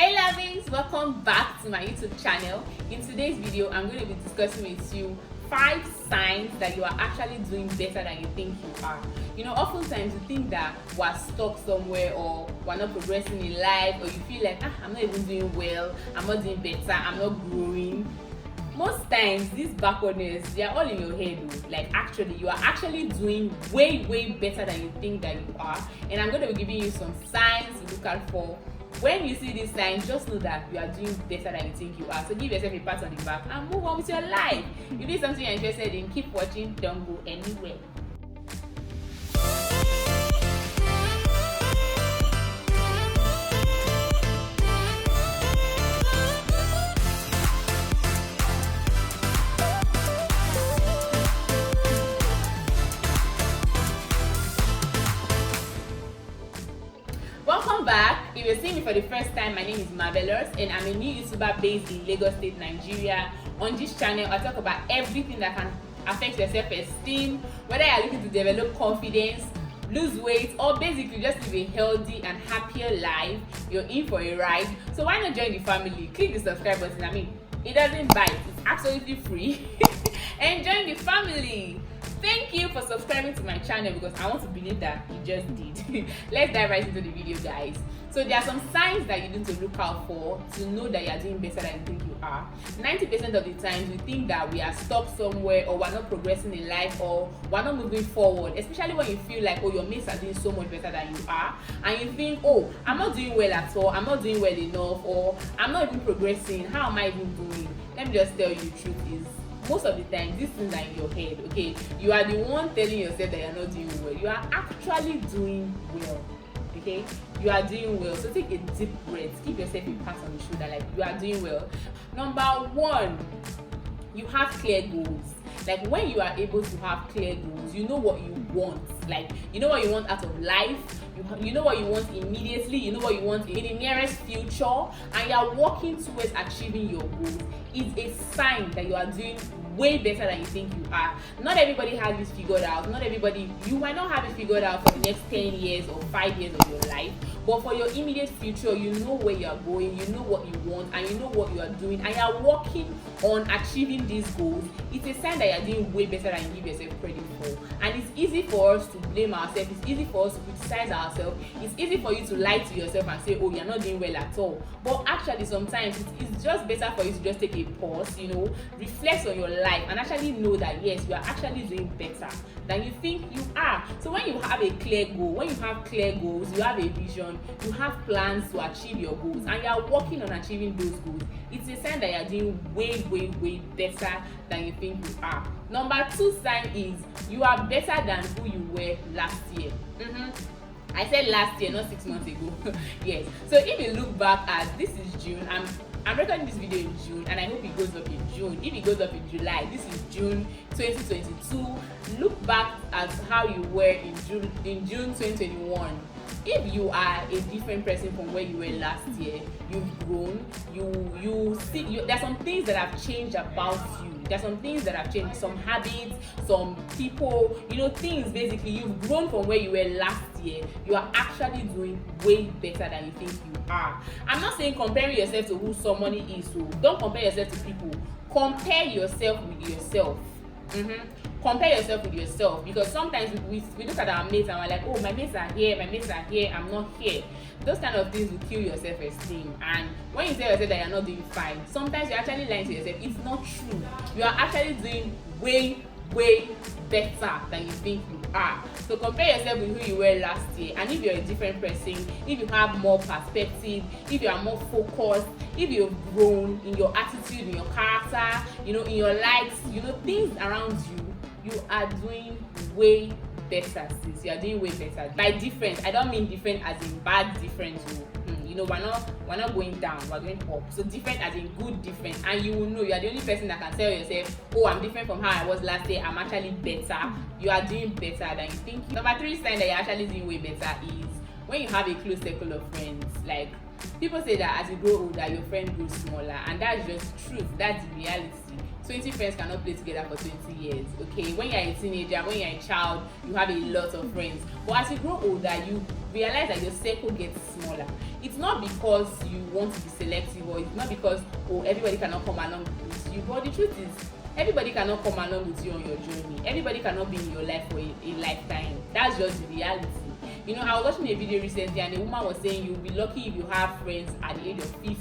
Hey lovings, welcome back to my YouTube channel. In today's video, I'm going to be discussing with you 5 signs that you are actually doing better than you think you are. You know, oftentimes you think that we're stuck somewhere or we're not progressing in life, or you feel like, I'm not even doing well, I'm not doing better, I'm not growing. Most times these backwardness, they are all in your head though. Like actually you are actually doing way better than you think that you are, and I'm going to be giving you some signs to look out for. When you see these signs, just know that you are doing better than you think you are. So give yourself a pat on the back and move on with your life. If it's something you're interested in, keep watching, don't go anywhere. Welcome back. If you're seeing me for the first time, my name is Marvelous and I'm a new YouTuber based in Lagos State, Nigeria. On this channel, I talk about everything that can affect your self-esteem, whether you're looking to develop confidence, lose weight, or basically just live a healthy and happier life. You're in for a ride. So why not join the family? Click the subscribe button. I mean, it doesn't bite. It's absolutely free. And join the family. Thank you for subscribing to my channel because I want to believe that you just did. Let's dive right into the video, guys. So there are some signs that you need to look out for to know that you are doing better than you think you are. 90% of the times we think that we are stuck somewhere, or we're not progressing in life, or we're not moving forward, especially when you feel like, oh, your mates are doing so much better than you are, and you think, oh, I'm not doing well at all, I'm not doing well enough, or I'm not even progressing, how am I even doing? Let me just tell you, the truth is, most of the time these things are in your head. Okay, you are the one telling yourself that you're not doing well. You are actually doing well. Okay, you are doing well. So take a deep breath, give yourself a pat on the shoulder, like you are doing well. Number 1, you have clear goals. Like when you are able to have clear goals, you know what you want. Like you know what you want out of life, you know what you want immediately, you know what you want in the nearest future, and you are working towards achieving your goals. It's a sign that you are doing way better than you think you are. Not everybody has this figured out. Not everybody, you might not have it figured out for the next 10 years or 5 years of your life, but for your immediate future, you know where you are going, you know what you want, and you know what you are doing, and you are working on achieving these goals. It's a sign that you are doing way better than you give yourself credit for. And it's easy for us to blame ourselves, it's easy for us to criticize ourselves, it's easy for you to lie to yourself and say, oh, you're not doing well at all. But actually sometimes it's just better for you to just take a pause, you know, reflect on your life and actually know that yes, you are actually doing better than you think you are. So when you have a clear goal, when you have clear goals, you have a vision, you have plans to achieve your goals, and you are working on achieving those goals, it's a sign that you are doing way better than you think you are. Number 2 sign is you are better than who you were last year. I said last year, not 6 months ago. Yes. So if you look back at, this is June, I'm recording this video in June, and I hope it goes up in June. If it goes up in July, this is June 2022. Look back at how you were in June 2021. If you are a different person from where you were last year, you've grown, you see, there's some things that have changed about you. There's some things that have changed, some habits, some people, you know, things basically. You've grown from where you were last year. You are actually doing way better than you think you are. I'm not saying comparing yourself to who somebody is, so don't compare yourself to people. Compare yourself with yourself. Compare yourself with yourself, because sometimes we look at our mates and we're like, oh, my mates are here, I'm not here. Those kind of things will kill your self-esteem. And when you tell yourself that you're not doing fine, sometimes you're actually lying to yourself. It's not true. You are actually doing way better than you think you are. So compare yourself with who you were last year, and if you're a different person, if you have more perspective, if you are more focused, if you've grown in your attitude, in your character, you know, in your likes, you know, things around you, you are doing way better, sis. You are doing way better. By different, I don't mean different as in bad different. You know, we're not going down, we're going up. So different as in good different, and you will know you are the only person that can tell yourself, oh, I'm different from how I was last year, I'm actually better. You are doing better than you think. Number 3 sign that you're actually doing way better is when you have a close circle of friends. Like people say that as you grow older, your friend grows smaller, and that's just truth. That's the reality. 20 friends cannot play together for 20 years, okay? When you're a teenager, when you're a child, you have a lot of friends. But as you grow older, you realize that your circle gets smaller. It's not because you want to be selective, or it's not because, oh, everybody cannot come along with you. But the truth is, everybody cannot come along with you on your journey. Everybody cannot be in your life for a lifetime. That's just the reality. You know, I was watching a video recently and a woman was saying you'll be lucky if you have friends at the age of 50.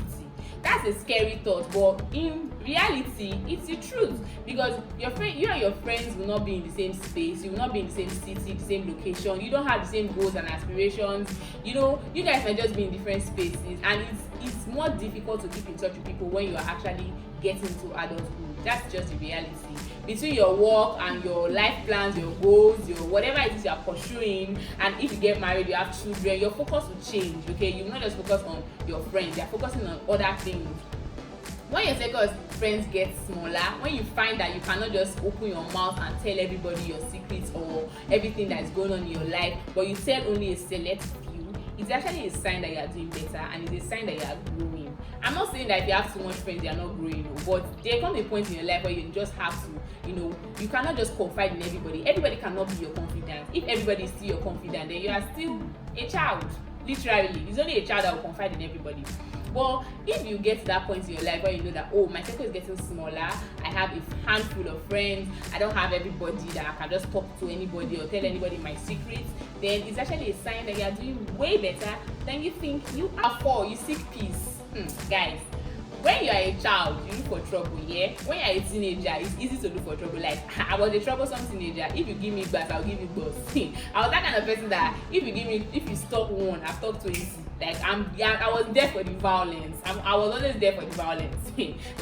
That's a scary thought, but in reality, it's the truth, because you and your friends will not be in the same space, you will not be in the same city, the same location, you don't have the same goals and aspirations. You know, you guys might just be in different spaces, and it's more difficult to keep in touch with people when you are actually getting to adulthood. That's just the reality. Between your work and your life plans, your goals, your whatever it is you are pursuing, and if you get married, you have children, your focus will change, okay? You will not just focus on your friends, you are focusing on other things. When your circle of friends gets smaller, when you find that you cannot just open your mouth and tell everybody your secrets or everything that is going on in your life, but you tell only a select few, it's actually a sign that you are doing better, and it's a sign that you are growing. I'm not saying that if you have too much friends, you are not growing, but there comes a point in your life where you just have to, you know, you cannot just confide in everybody. Everybody cannot be your confidant. If everybody is still your confidant, then you are still a child. Literally, it's only a child that will confide in everybody. But if you get to that point in your life where you know that, oh, my circle is getting smaller, I have a handful of friends, I don't have everybody that I can just talk to anybody or tell anybody my secrets, then it's actually a sign that you are doing way better than you think you are. For you seek peace. Guys, when you are a child, you look for trouble, yeah? When you are a teenager, it's easy to look for trouble. Like, I was a troublesome teenager. If you give me glass, I'll give you glass. I was that kind of person that if you stop one, I've stopped 20. Like, I was there for the violence. I was always there for the violence.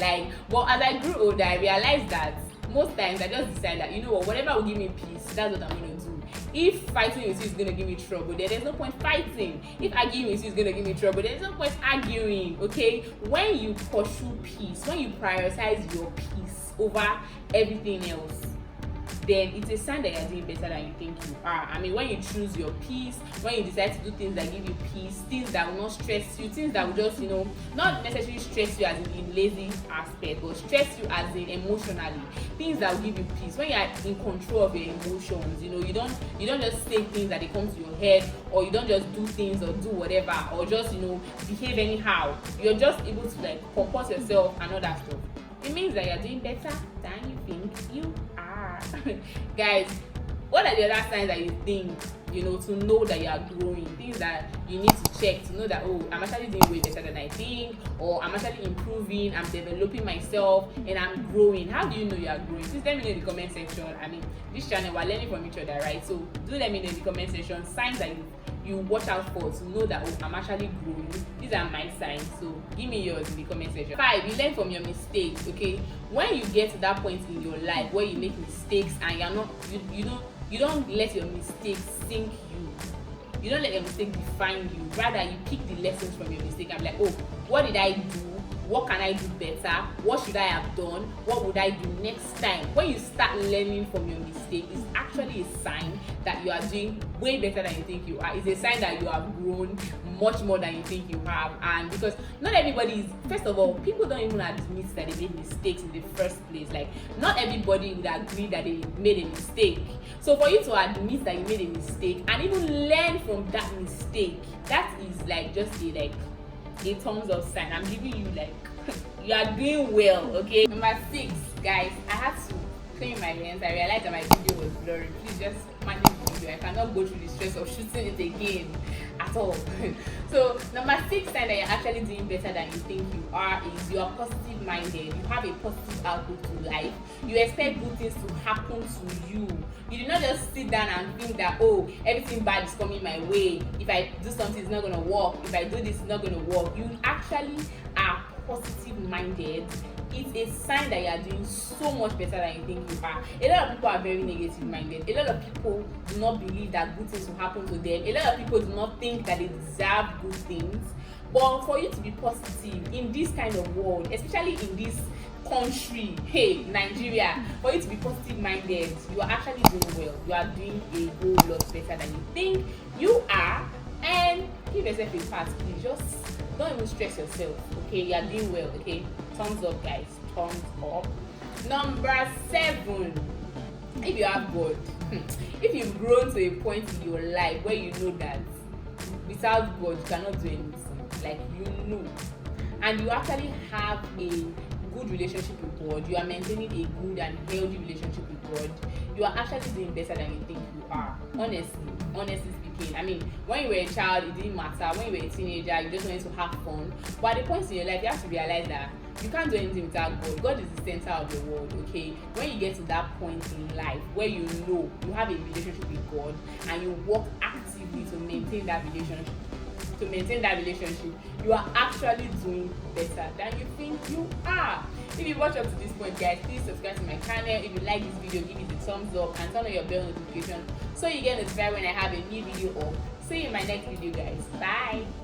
Like, but as I grew older, I realized that most times I just decide that, you know what, whatever will give me peace, that's what I'm going to do. If fighting with you is going to give me trouble, then there's no point fighting. If arguing with you is going to give me trouble, there's no point arguing, okay? When you pursue peace, when you prioritize your peace over everything else, then it's a sign that you're doing better than you think you are. I mean, when you choose your peace, when you decide to do things that give you peace, things that will not stress you, things that will just, you know, not necessarily stress you as in lazy aspect, but stress you as in emotionally, things that will give you peace. When you are in control of your emotions, you know, you don't just say things that they come to your head, or you don't just do things or do whatever, or just, you know, behave anyhow. You're just able to like compose yourself and all that stuff. It means that you're doing better than you think you are. Guys, what are the other signs that you think, you know, to know that you are growing? Things that you need to check to know that, oh, I'm actually doing way better than I think, or I'm actually improving, I'm developing myself, and I'm growing. How do you know you are growing? Please let me know in the comment section. I mean, this channel, we're learning from each other, right? So do let me know in the comment section signs that you watch out for to know that, oh, I'm actually growing. These are my signs, so give me yours in the comment section. 5, you learn from your mistakes, okay? When you get to that point in your life where you make mistakes and you're not, you don't let your mistakes sink you. You don't let your mistake define you. Rather, you pick the lessons from your mistake and be like, oh, what did I do? What can I do better? What should I have done? What would I do next time? When you start learning from your mistake, it's actually a sign that you are doing way better than you think you are. It's a sign that you have grown much more than you think you have. And because not everybody is, first of all, people don't even admit that they made mistakes in the first place. Like, not everybody would agree that they made a mistake. So for you to admit that you made a mistake and even learn from that mistake, that is like just a thumbs up sign. I'm giving you like you are doing well, okay? Number 6, guys, I had to clean my lens. I realized that my video was blurry. Please just manage the video. I cannot go through the stress of shooting it again at all. So number 6 sign that you're actually doing better than you think you are is you are positive minded. You have a positive outlook to life. You expect good things to happen to you. You do not just sit down and think that, oh, everything bad is coming my way. If I do something, it's not going to work. If I do this, it's not going to work. You actually are positive minded. It's a sign that you are doing so much better than you think you are. A lot of people are very negative minded. A lot of people do not believe that good things will happen to them. A lot of people do not think that they deserve good things. But for you to be positive in this kind of world, especially in this country, hey, Nigeria, for you to be positive minded, you are actually doing well. You are doing a whole lot better than you think you are. And give yourself a pat, please. Just don't even stress yourself, okay? You are doing well, okay? Thumbs up, guys. Thumbs up. Number 7, if you have God, if you've grown to a point in your life where you know that without God you cannot do anything, like you know, and you actually have a good relationship with God, you are maintaining a good and healthy relationship with God, you are actually doing better than you think you are. Honestly speaking, I mean, when you were a child it didn't matter, when you were a teenager you just wanted to have fun, but at the point in your life you have to realize that you can't do anything without God. God is the center of your world, okay? When you get to that point in life where you know you have a relationship with God and you work actively to maintain that relationship, you are actually doing better than you think you are. If you watch up to this point, guys, please subscribe to my channel. If you like this video, give it a thumbs up and turn on your bell notification so you get notified when I have a new video up. See you in my next video, guys. Bye.